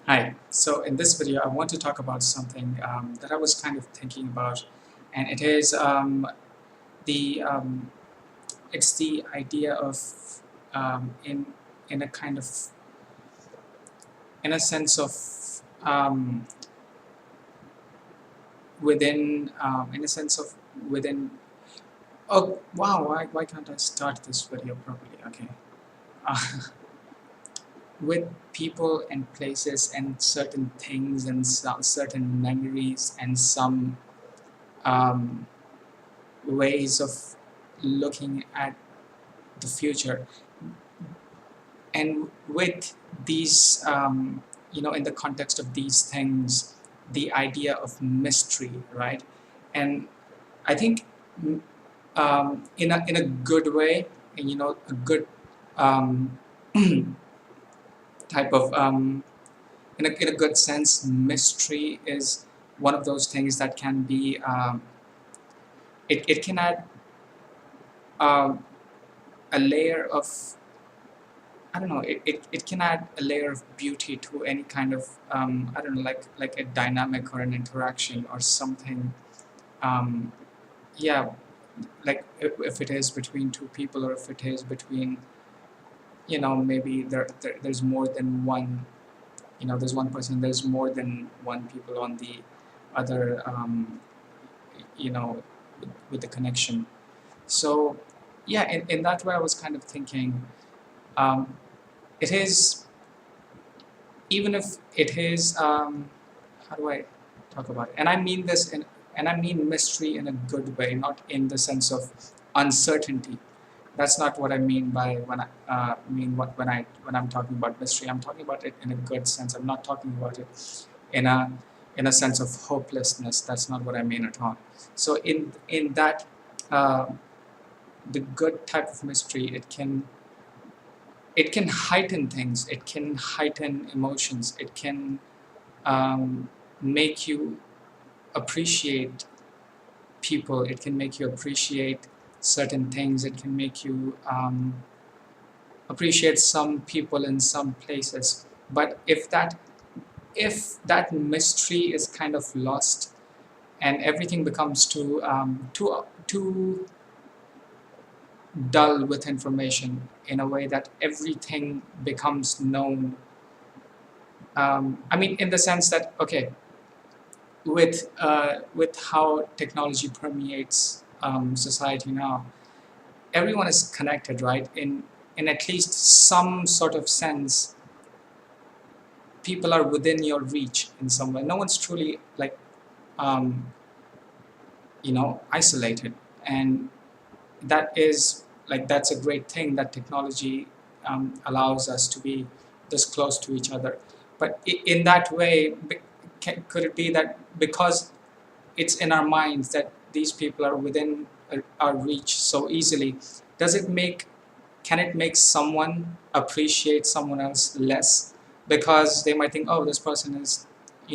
Hi. So in this video, I want to talk about something that I was kind of thinking about, and it is the it's the idea of in a kind of in a sense of um, in a sense of within. Oh wow! Why can't I start this video properly? Okay. Uh, with people and places and certain things and certain memories and some um, ways of looking at the future, and with these in the context of these things, the idea of mystery, right? And I think in a good way, and a good um, type of in a good sense, mystery is one of those things that can be it can add um, a layer of, I don't know. It can add a layer of beauty to any kind of I don't know, like a dynamic or an interaction or something. Um, yeah, like if it is between two people, or if it is between, maybe there's more than one. There's one person. There's more than one people on the other. You know, with the connection. So yeah, in that way, I was kind of thinking. Um, it is even if it is how do I talk about it? And I mean and I mean mystery in a good way, not in the sense of uncertainty. That's not what I mean by when I mean what when I'm talking about mystery. I'm talking about it in a good sense. I'm not talking about it in a sense of hopelessness. That's not what I mean at all. So in that uh, the good type of mystery, it can heighten things. It can heighten emotions. It can make you appreciate people. It can make you appreciate certain things. It can make you appreciate some people in some places. But if that mystery is kind of lost, and everything becomes too dull with information, in a way that everything becomes known. I mean, in the sense that, okay, with how technology permeates society now, everyone is connected, right? In at least some sort of sense, people are within your reach in some way. No one's truly like um, isolated, and that's a great thing that technology allows us to be this close to each other. But in that way, could it be that because it's in our minds that these people are within our reach so easily, does it make can it make someone appreciate someone else less, because they might think, oh, this person is,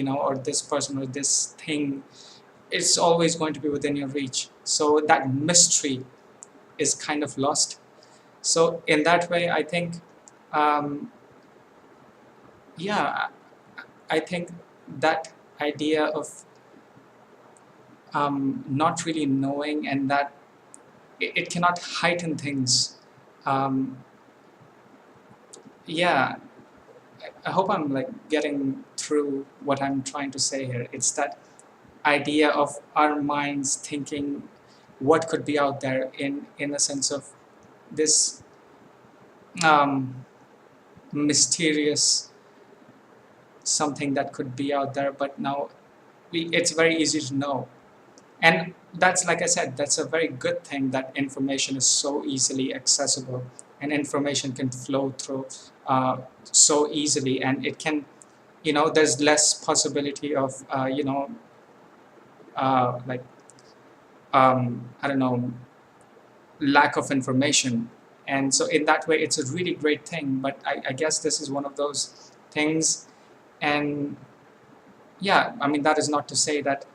or this person or this thing, it's always going to be within your reach, so that mystery is kind of lost. So in that way, I think, um, yeah, I think that idea of not really knowing, and that it cannot heighten things. Um, yeah, I hope I'm like getting through what I'm trying to say here. It's that idea of our minds thinking what could be out there, in a sense of this um, mysterious something that could be out there, but now it's very easy to know. And that's, like I said, that's a very good thing, that information is so easily accessible, and information can flow through so easily, and it can, there's less possibility of, like, I don't know, lack of information. And so in that way, it's a really great thing. But I guess this is one of those things. And yeah, I mean, that is not to say that,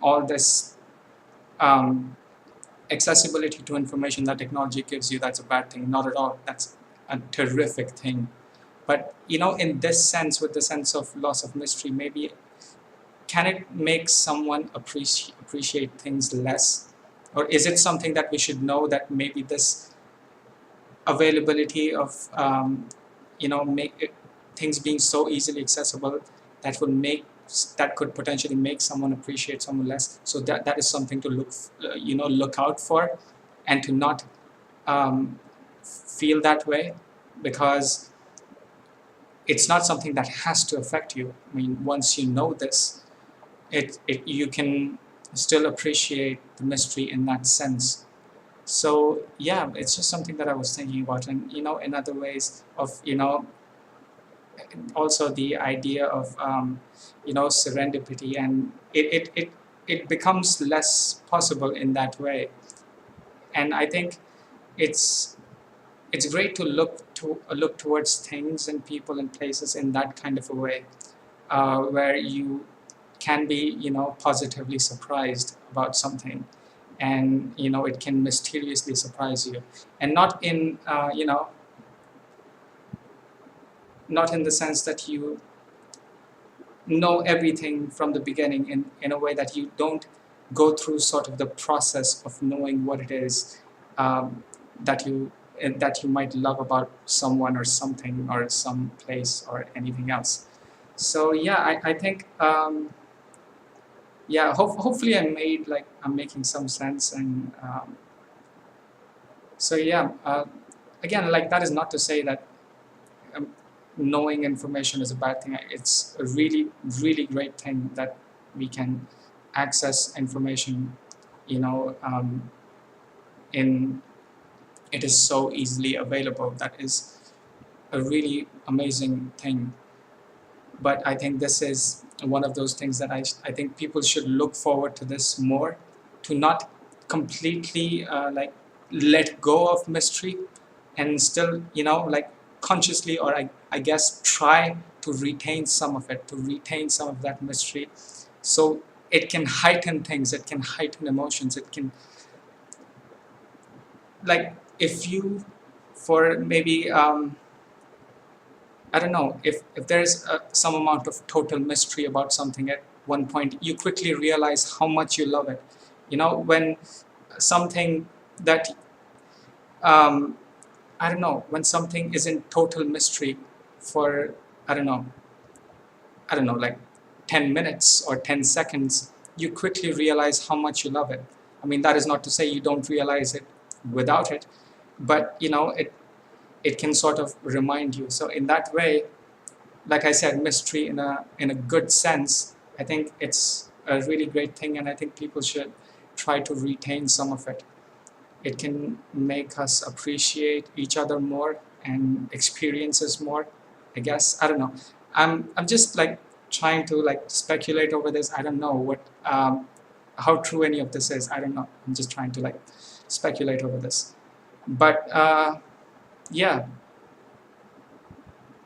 all this um, accessibility to information that technology gives you, that's a bad thing. Not at all. That's a terrific thing. But in this sense, with the sense of loss of mystery, maybe can it make someone appreciate things less, or is it something that we should know, that maybe this availability of make it, things being so easily accessible, that will make that could potentially make someone appreciate someone less. So that is something to look out for, and to not feel that way, because it's not something that has to affect you. I mean, once you know this, it you can still appreciate the mystery in that sense. So yeah, it's just something that I was thinking about. And in other ways of also the idea of serendipity, and it becomes less possible in that way. And I think it's it's great to look towards things and people and places in that kind of a way, where you can be positively surprised about something, and it can mysteriously surprise you, and not in the sense that you know everything from the beginning, in a way that you don't go through sort of the process of knowing what it is, um, that you might love about someone or something or some place or anything else. So yeah, I think yeah, hopefully I'm making some sense. And so yeah, again, like, that is not to say that um, knowing information is a bad thing. It's a really, really great thing that we can access information, you know, um, in it is so easily available. That is a really amazing thing. But I think this is one of those things that I think people should look forward to this more, to not completely let go of mystery, and still consciously, or I guess try to retain some of it, to retain some of that mystery, so it can heighten things, it can heighten emotions, it can, like, if you, for maybe I don't know, if there's some amount of total mystery about something at one point, you quickly realize how much you love it. When something that, um, I don't know, when something is in total mystery for, I don't know, like 10 minutes or 10 seconds, you quickly realize how much you love it. I mean, that is not to say you don't realize it without it, but it can sort of remind you. So in that way, like I said, mystery in a good sense, I think it's a really great thing, and I think people should try to retain some of it. It can make us appreciate each other more and experiences more. I guess, I don't know. I'm just like trying to like speculate over this. I don't know what how true any of this is. I don't know. I'm just trying to like speculate over this. But yeah.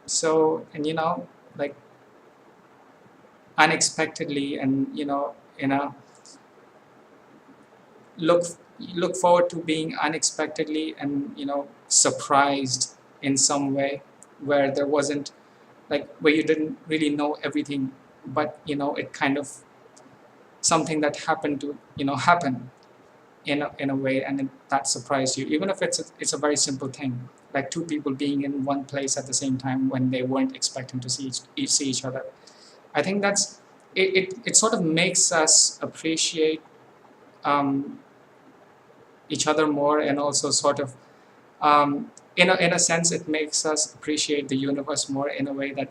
So, and like, unexpectedly, and in a look look forward to being unexpectedly and surprised in some way, where there wasn't, like, where you didn't really know everything, but it kind of something that happened to happen in a way, and that surprised you, even if it's a very simple thing, like two people being in one place at the same time when they weren't expecting to see each other. I think that's it sort of makes us appreciate um, each other more, and also sort of, in a sense, it makes us appreciate the universe more, in a way that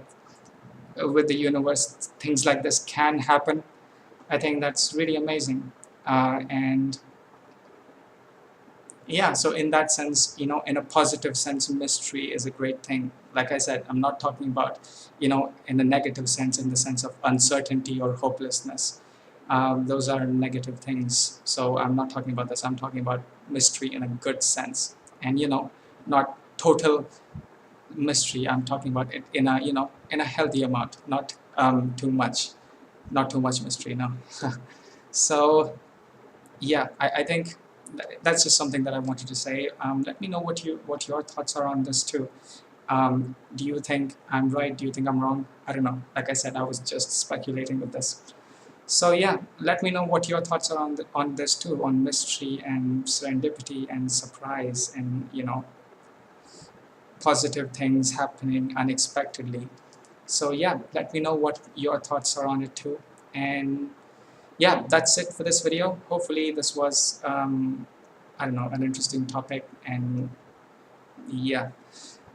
with the universe things like this can happen. I think that's really amazing. And yeah, so in that sense, in a positive sense, mystery is a great thing. Like I said, I'm not talking about in a negative sense, in the sense of uncertainty or hopelessness. Those are negative things, so I'm not talking about this. I'm talking about mystery in a good sense, and not total mystery. I'm talking about it in a in a healthy amount, not too much, not too much mystery. No. So yeah, I think that's just something that I wanted to say. Let me know what your thoughts are on this too. Do you think I'm right? Do you think I'm wrong? I don't know. Like I said, I was just speculating with this. So yeah, let me know what your thoughts are on this too, on mystery and serendipity and surprise and positive things happening unexpectedly. So yeah, let me know what your thoughts are on it too. And yeah, that's it for this video. Hopefully this was I don't know, an interesting topic. And yeah,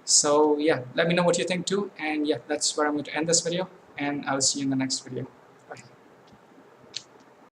so yeah, let me know what you think too. And yeah, that's where I'm going to end this video, and I'll see you in the next video.